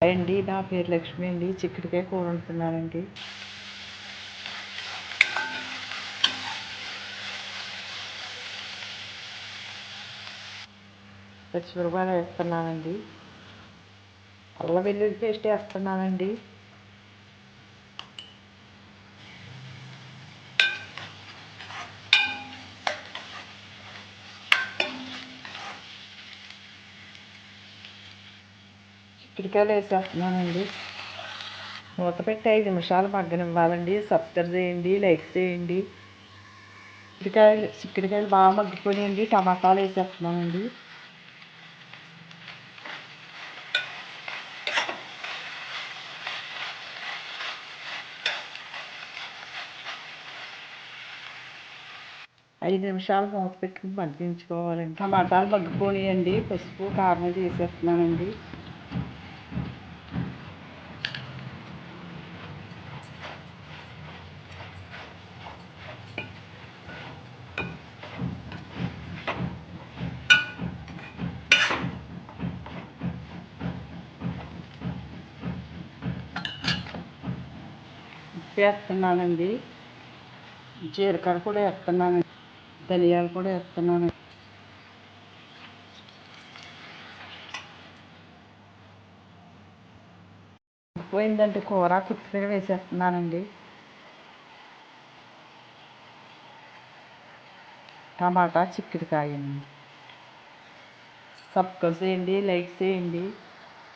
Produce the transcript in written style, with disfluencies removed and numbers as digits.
Hi అండి, నా పేరు లక్ష్మి అండి. చిక్కుడుకాయ కూర వండుతున్నానండి. పచ్చిమిరపకాయలు వేస్తున్నానండి. అల్లం వెల్లుల్లి పేస్ట్ వేస్తున్నానండి. చిక్కుడుకాయలు వేసేస్తున్నానండి. మూత పెట్టి 5 నిమిషాలు మగ్గనివ్వాలండి. సబ్స్క్రైబ్ చేయండి, లైక్ చేయండి. చిక్కుడుకాయలు బాగా మగ్గిపోయాయండి. టమాటాలు వేసేస్తున్నానండి. ఐదు నిమిషాలు మూత పెట్టుకుని మగ్గించుకోవాలండి. టమాటాలు మగ్గిపోయాయండి. పసుపు కారం వేసేస్తున్నానండి. వేస్తున్నానండి. జీలకర్ర కూడా వేస్తున్నానండి. ధనియాలు కూడా వేస్తున్నానండి. పోయిందంటే కూర కొద్దిగా వేసేస్తున్నానండి. టమాటా చిక్కుడుకాయ. సబ్స్క్రైబ్ చేయండి, లైక్ చేయండి.